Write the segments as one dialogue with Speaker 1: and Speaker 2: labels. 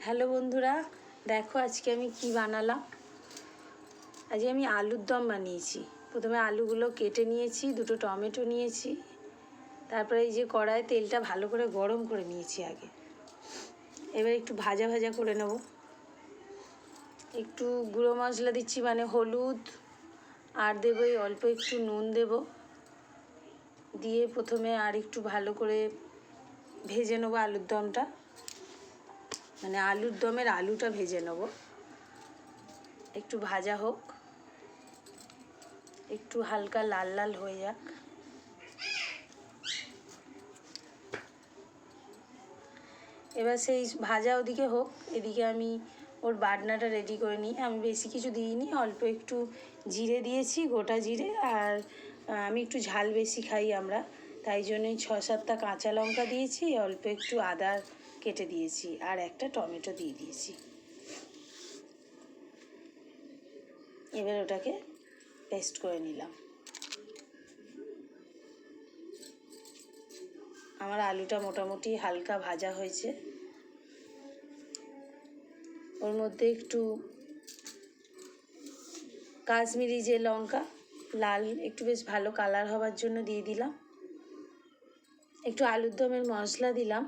Speaker 1: Hello বন্ধুরা, দেখো আজকে আমি কি বানালাম। আজকে আমি আলুর দম বানিয়েছি। প্রথমে আলুগুলো কেটে নিয়েছি, দুটো টমেটো নিয়েছি, তারপরে এই যে কড়ায় তেলটা ভালো করে গরম করে নিয়েছি আগে। এবার একটু ভাজা ভাজা করে নেব। একটু গুঁড়ো মশলা দিচ্ছি, মানে হলুদ, আর দেবো এই অল্প একটু নুন দেব, দিয়ে প্রথমে আর একটু ভালো করে ভেজে নেবো আলুর দমটা, মানে আলুর দমের আলুটা ভেজে নেব। একটু ভাজা হোক, একটু হালকা লাল লাল হয়ে যাক। এবার সেই ভাজা ওদিকে হোক, এদিকে আমি ওর বাটনাটা রেডি করে নিই। আমি বেশি কিছু দিইনি, অল্প একটু জিরে দিয়েছি, গোটা জিরে, আর আমি একটু ঝাল বেশি খাই আমরা, তাই জন্যই 6-7টা কাঁচা লঙ্কা দিয়েছি, অল্প একটু আদা কেটে দিয়েছি, আর একটা টমেটো দিয়ে দিয়েছি। এবার ওটাকে পেস্ট করে নিলাম। আমার আলুটা মোটামুটি হালকা ভাজা হয়েছে। ওর মধ্যে একটু কাশ্মীরি যে লঙ্কা, লাল, একটু বেশ ভালো কালার হওয়ার জন্য দিয়ে দিলাম। একটু আলুর দমের মশলা দিলাম।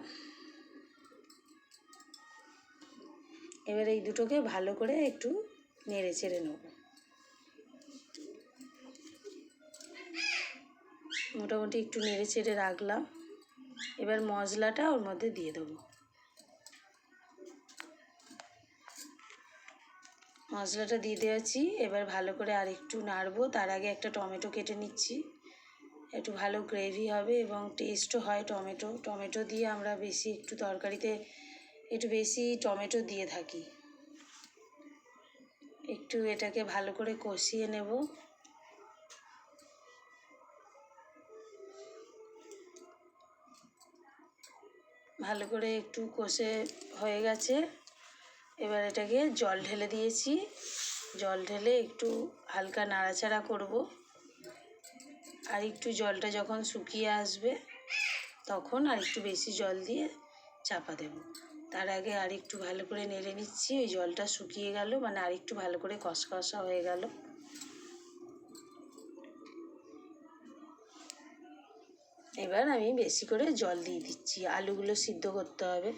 Speaker 1: এবার এই দুটোকে ভালো করে একটু নেড়ে চেড়ে নেব। মোটামুটি একটু নেড়ে চেড়ে রাখলাম। এবার মশলাটা ওর মধ্যে দিয়ে দেবো। মশলাটা দিয়ে দিয়েছি, এবার ভালো করে আর একটু নাড়বো। তার আগে একটা টমেটো কেটে নিচ্ছি, একটু ভালো গ্রেভি হবে এবং টেস্টও হয়। টমেটো দিয়ে আমরা বেশি একটু তরকারিতে একটু বেশি টমেটো দিয়ে থাকি। একটু এটাকে ভালো করে কষিয়ে নেব। ভালো করে একটু কষে হয়ে গেছে। এবার এটাকে জল ঢেলে দিয়েছি। জল ঢেলে একটু হালকা নাড়াচাড়া করব। আর একটু জলটা যখন শুকিয়ে আসবে তখন আর একটু বেশি জল দিয়ে চাপা দেব। তার আগে আর একটু ভালো করে নেড়ে নিচ্ছি। ওই জলটা শুকিয়ে গেল, মানে আর একটু ভালো করে কষা হয়ে গেল। এবার আমি বেশি করে জল দিয়ে দিচ্ছি, আলুগুলো সিদ্ধ করতে হবে।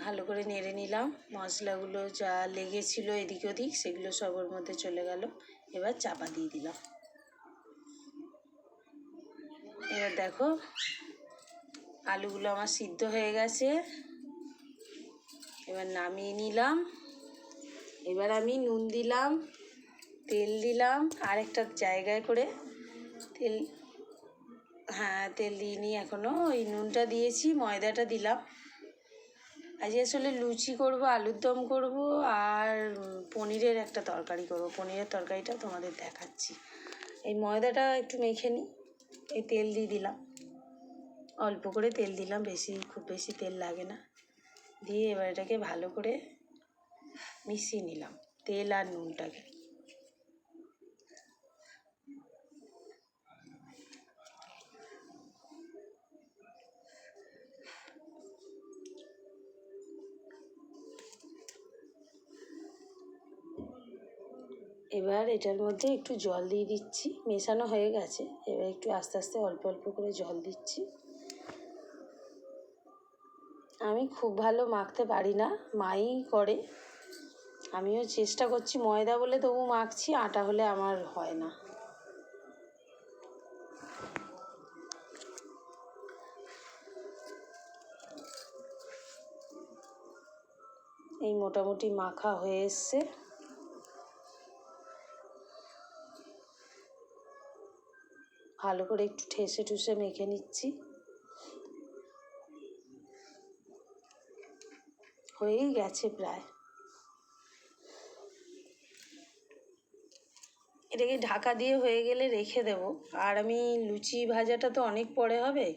Speaker 1: ভালো করে নেড়ে নিলাম। মশলাগুলো যা লেগেছিলো এদিক ওদিক সেগুলো সব ওর মধ্যে চলে গেল। এবার চাপা দিয়ে দিলাম। এবার দেখো আলুগুলো আমার সিদ্ধ হয়ে গেছে। এবার নামিয়ে নিলাম। এবার আমি নুন দিলাম, তেল দিলাম, আর একটা জায়গায় করে তেল, তেল দিইনি এখনও। ওই নুনটা দিয়েছি, ময়দাটা দিলাম। আজকে আসলে লুচি করব, আলুর দম করব, আর পনিরের একটা তরকারি করব। পনিরের তরকারিটা তোমাদের দেখাচ্ছি। এই ময়দাটা একটু মেখে নিই। এই তেল দিয়ে দিলাম, অল্প করে তেল দিলাম, খুব বেশি তেল লাগে না। দিয়ে এবার এটাকে ভালো করে মিশিয়ে নিলাম, তেল আর নুনটাকে। এবার এটার মধ্যে একটু জল দিয়ে দিচ্ছি। মেশানো হয়ে গেছে, এবার একটু আস্তে আস্তে অল্প অল্প করে জল দিচ্ছি। আমি খুব ভালো মাখতে পারি না, মাই করে। আমিও চেষ্টা করছি, ময়দা বলে তবু মাখছি, আটা হলে আমার হয় না। এই মোটামুটি মাখা হয়ে এসছে। ভালো করে একটু ঠেসে ঠুসে মেখে নিচ্ছি। হয়েই গেছে প্রায়। এটাকে ঢাকা দিয়ে হয়ে গেলে রেখে দেব। আর আমি লুচি ভাজাটা তো অনেক পরে হবে,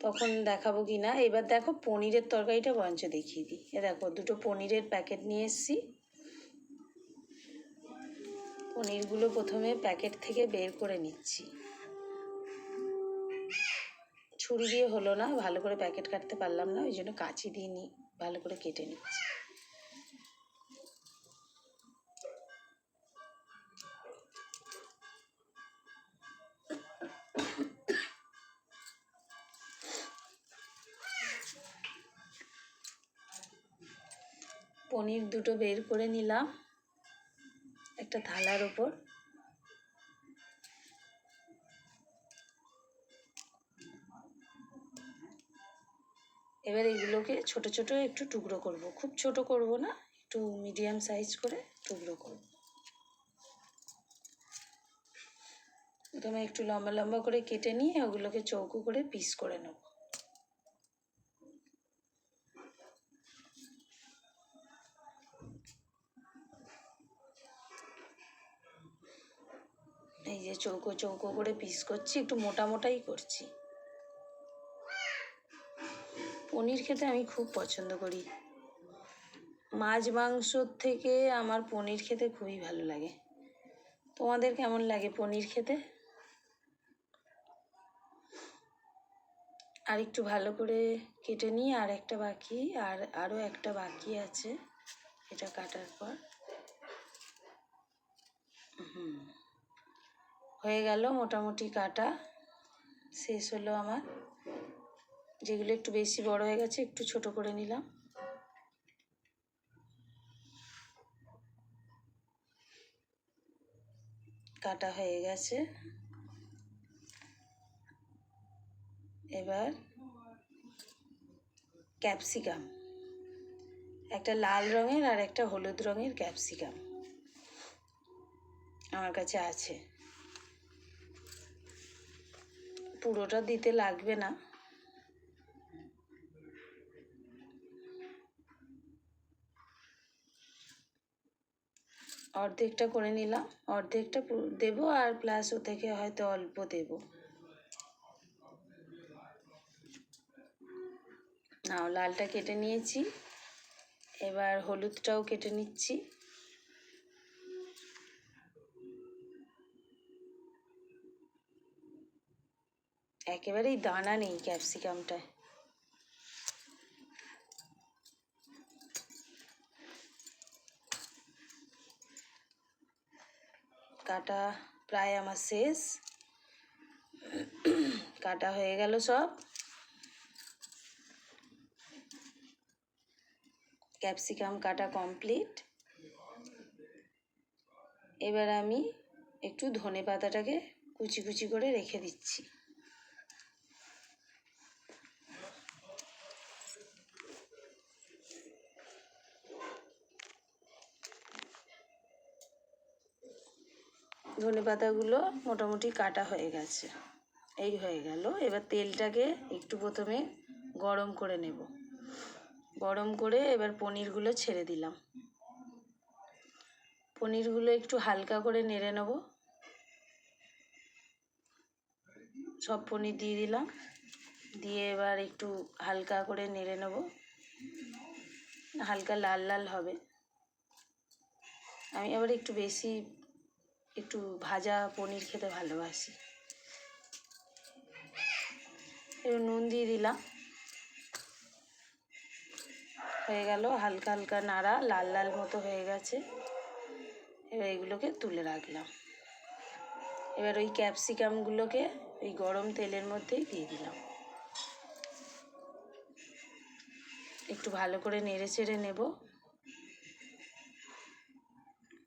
Speaker 1: তখন দেখাবো কি না। এবার দেখো পনিরের তরকারিটা বরঞ্চ দেখিয়ে দিই। দেখো দুটো পনিরের প্যাকেট নিয়ে এসেছি। পনিরগুলো প্রথমে প্যাকেট থেকে বের করে নিচ্ছি। ছুরি দিয়ে হলো না, ভালো করে প্যাকেট কাটতে পারলাম না, ওই জন্য কাঁচি দিয়ে ভালো করে কেটে নিচ্ছি। পনির দুটো বের করে নিলাম একটা থালার ওপর। এবার এগুলোকে ছোট ছোট একটু টুকরো করব, খুব ছোট করব না, একটু মিডিয়াম সাইজ করে টুকরো করব। প্রথমে একটু লম্বা লম্বা করে কেটে নিয়ে ওগুলোকে চৌকো করে পিস করে নেব। এই যে চৌকো চৌকো করে পিস করছি, একটু মোটা মোটাই করছি। পনির খেতে আমি খুব পছন্দ করি। মাছ মাংসর থেকে আমার পনির খেতে খুবই ভালো লাগে। তোমাদের কেমন লাগে পনির খেতে? আর একটু ভালো করে কেটে নিয়ে আর একটা বাকি, আরও একটা বাকি আছে এটা কাটার পর। হয়ে গেল, মোটামুটি কাটা শেষ হলো আমার। যেগুলো একটু বেশি বড় হয়ে গেছে একটু ছোট করে নিলাম। কাটা হয়ে গেছে। এবার ক্যাপসিকাম, একটা লাল রঙের আর একটা হলুদ রঙের ক্যাপসিকাম আমার কাছে আছে। পুরোটা দিতে লাগবে না, অর্ধেকটা করে নিলাম, অর্ধেকটা দেবো আর প্লাস ও থেকে হয়তো অল্প দেব। নাও, লালটা কেটে নিয়েছি, এবার হলুদটাও কেটে নিচ্ছি। একেবারেই দানা নেই ক্যাপসিকামটায়। কাটা প্রায় আমার শেষ, কাটা হয়ে গেল সব। ক্যাপসিকাম কাটা কমপ্লিট। এবার আমি একটু ধনে পাতাটাকে কুচি কুচি করে রেখে দিচ্ছি। ধনে পাতাগুলো মোটামুটি কাটা হয়ে গেছে, এই হয়ে গেল। এবার তেলটাকে একটু প্রথমে গরম করে নেব। গরম করে এবার পনিরগুলো ছেড়ে দিলাম। পনিরগুলো একটু হালকা করে নেড়ে নেব। সব পনির দিয়ে দিলাম, দিয়ে এবার একটু হালকা করে নেড়ে নেব, হালকা লাল লাল হবে। আমি আবার একটু বেশি একটু ভাজা পনির খেতে ভালোবাসি। এবার নুন দিয়ে দিলাম, হয়ে গেল। হালকা হালকা নাড়া লাল লাল মতো হয়ে গেছে। এবার এগুলোকে তুলে রাখলাম। এবার ওই ক্যাপসিকামগুলোকে ওই গরম তেলের মধ্যেই দিয়ে দিলাম। একটু ভালো করে নেড়ে চেড়ে নেব।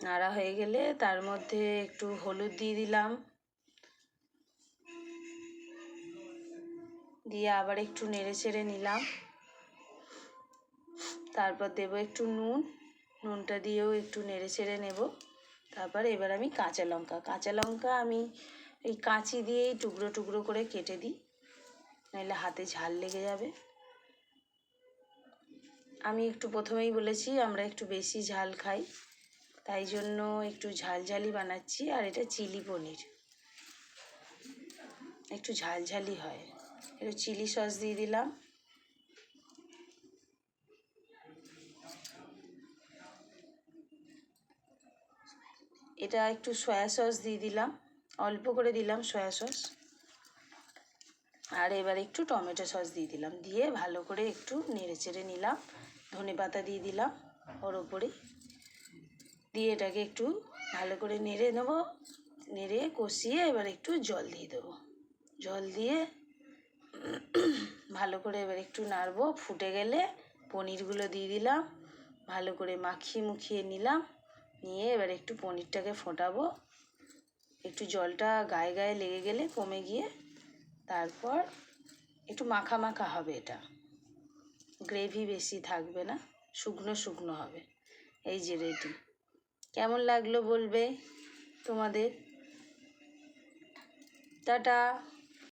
Speaker 1: নাড়া হয়ে গেলে তার মধ্যে একটু হলুদ দিয়ে দিলাম, দিয়ে আবার একটু নেড়ে চেড়ে নিলাম। তারপর দেব একটু নুন, নুনটা দিয়েও একটু নেড়ে চেড়ে নেব। তারপর এবার আমি কাঁচা লঙ্কা আমি এই কাঁচি দিয়েই টুকরো টুকরো করে কেটে দিই, নাহলে হাতে ঝাল লেগে যাবে। আমি একটু প্রথমেই বলেছি আমরা একটু বেশি ঝাল খাই, তাই জন্য একটু ঝালঝালি বানাচ্ছি। আর এটা চিলি পনির, একটু ঝালঝালি হয়। একটু চিলি সস দিয়ে দিলাম, এটা একটু সয়া সস দিয়ে দিলাম, অল্প করে দিলাম সয়া সস। আর এবার একটু টমেটো সস দিয়ে দিলাম, দিয়ে ভালো করে একটু নেড়ে চেড়ে নিলাম। ধনেপাতা দিয়ে দিলাম ওর ওপরে, দিয়ে এটাকে একটু ভালো করে নেড়ে নেবো। নেড়ে কষিয়ে এবার একটু জল দিয়ে দেবো। জল দিয়ে ভালো করে এবার একটু নাড়বো। ফুটে গেলে পনিরগুলো দিয়ে দিলাম, ভালো করে মাখিয়ে মুখিয়ে নিলাম। নিয়ে এবার একটু পনিরটাকে ফোটাবো। একটু জলটা গায়ে গায়ে লেগে গেলে কমে গিয়ে তারপর একটু মাখা মাখা হবে, এটা গ্রেভি বেশি থাকবে না, শুকনো শুকনো হবে। এই যে রেডি। কেমন লাগলো বলবে তোমাদের। টাটা।